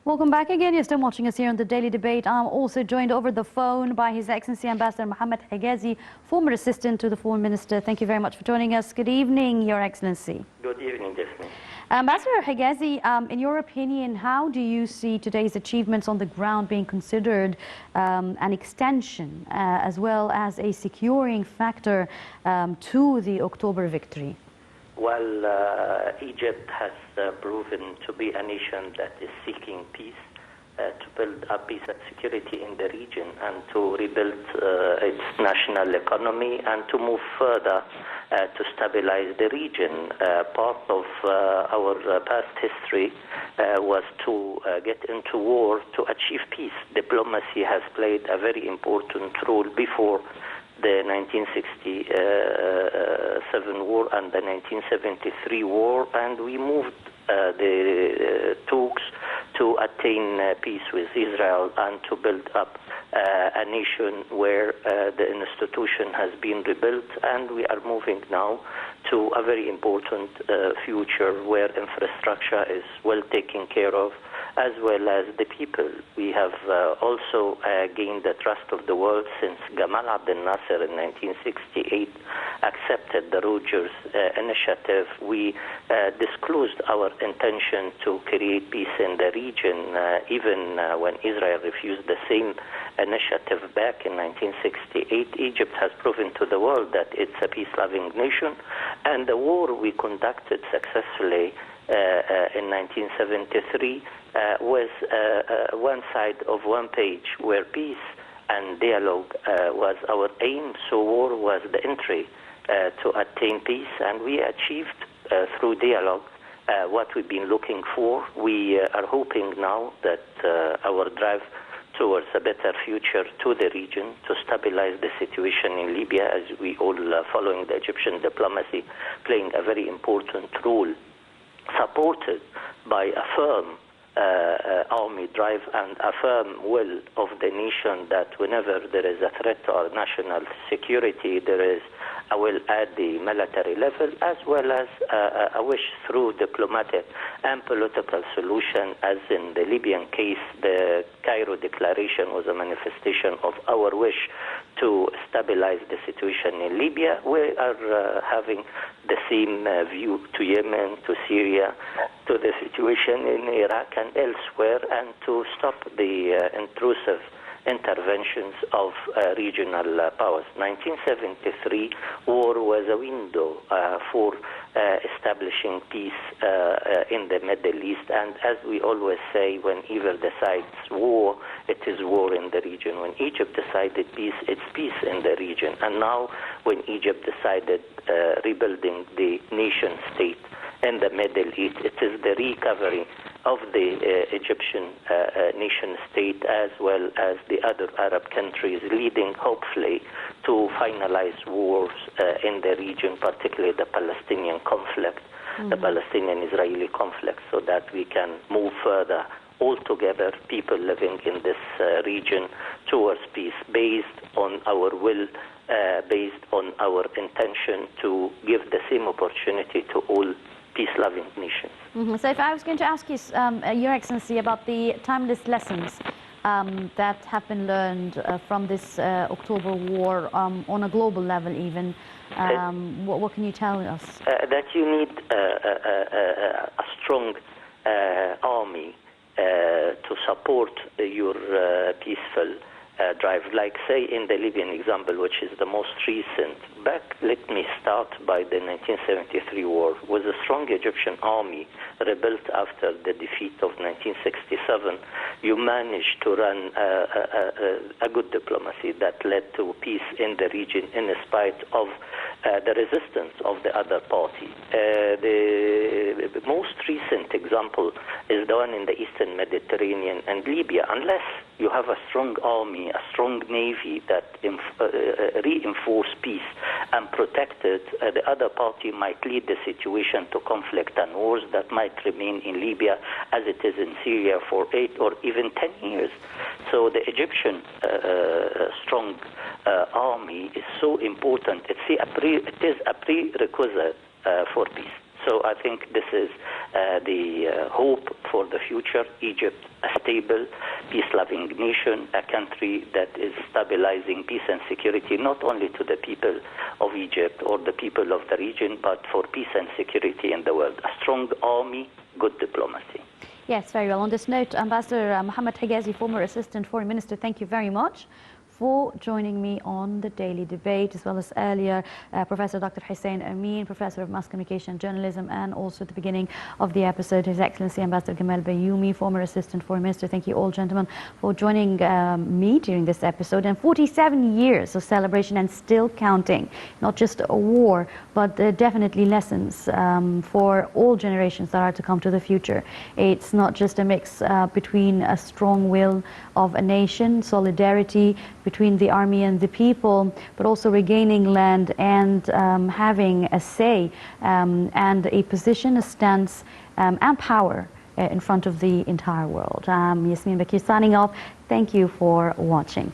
Welcome back again. You're still watching us here on the Daily Debate. I'm also joined over the phone by His Excellency Ambassador Mohamed Hegazy, former assistant to the Foreign Minister. Thank you very much for joining us. Good evening, Your Excellency. Good evening, Daphne. Ambassador Hegazy, in your opinion, how do you see today's achievements on the ground being considered an extension as well as a securing factor to the October victory? Well, Egypt has proven to be a nation that is seeking peace, to build up peace and security in the region, and to rebuild its national economy and to move further to stabilize the region. Part of our past history was to get into war to achieve peace. Diplomacy has played a very important role before the 1967 war and the 1973 war, and we moved the talks to attain peace with Israel and to build up a nation where the institution has been rebuilt, and we are moving now to a very important future where infrastructure is well taken care of, as well as the people. We have also gained the trust of the world since Gamal Abdel Nasser in 1968 accepted the Rogers initiative. We disclosed our intention to create peace in the region, even when Israel refused the same initiative back in 1968. Egypt has proven to the world that it's a peace-loving nation, and the war we conducted successfully in 1973 was one side of one page, where peace and dialogue was our aim. So war was the entry to attain peace, and we achieved through dialogue what we've been looking for. We are hoping now that our drive towards a better future to the region, to stabilize the situation in Libya, as we all following the Egyptian diplomacy, playing a very important role, supported by a firm army drive and a firm will of the nation that whenever there is a threat to our national security, there is a will at the military level, as well as a wish through diplomatic and political solution. As in the Libyan case, the Cairo Declaration was a manifestation of our wish to stabilize the situation in Libya. We are having the same view to Yemen, to Syria, to the situation in Iraq and elsewhere, and to stop the intrusive interventions of regional powers. 1973 war was a window for establishing peace in the Middle East, and as we always say, when either decides war, it is war in the region. When Egypt decided peace, it's peace in the region. And now when Egypt decided rebuilding the nation state in the Middle East, it is the recovery of the Egyptian nation state, as well as the other Arab countries, leading hopefully to finalize wars in the region, particularly the Palestinian conflict, the Palestinian-Israeli conflict, so that we can move further all together, people living in this region, towards peace, based on our will, based on our intention to give the same opportunity to all peace-loving nations. So if I was going to ask you, Your Excellency, about the timeless lessons that have been learned from this October war on a global level even, what can you tell us? That you need a strong army to support your peaceful drive. Like, say, in the Libyan example, which is the most recent. Let me start by the 1973 war. With a strong Egyptian army rebuilt after the defeat of 1967, you managed to run a good diplomacy that led to peace in the region in spite of the resistance of the other party. The most recent example is the one in the Eastern Mediterranean and Libya. Unless you have a strong army, a strong navy that reinforce peace and protect it, the other party might lead the situation to conflict and wars that might remain in Libya as it is in Syria for 8 or even 10 years. So the Egyptian strong army is so important. It is a prerequisite for peace. So I think this is the hope for the future. Egypt, a stable, peace-loving nation, a country that is stabilizing peace and security not only to the people of Egypt or the people of the region, but for peace and security in the world. A strong army, good diplomacy. Yes, very well. On this note, Ambassador Mohamed Hegazy, former Assistant Foreign Minister, thank you very much for joining me on the Daily Debate, as well as earlier Professor Dr. Hussein Amin, Professor of Mass Communication and Journalism, and also at the beginning of the episode, His Excellency Ambassador Gamal Bayoumi, former Assistant Foreign Minister. Thank you all, gentlemen, for joining me during this episode. And 47 years of celebration and still counting. Not just a war, but definitely lessons for all generations that are to come to the future. It's not just a mix between a strong will of a nation, solidarity between the army and the people, but also regaining land and having a say and a position, a stance and power in front of the entire world. Yasmin Bakir signing off. Thank you for watching.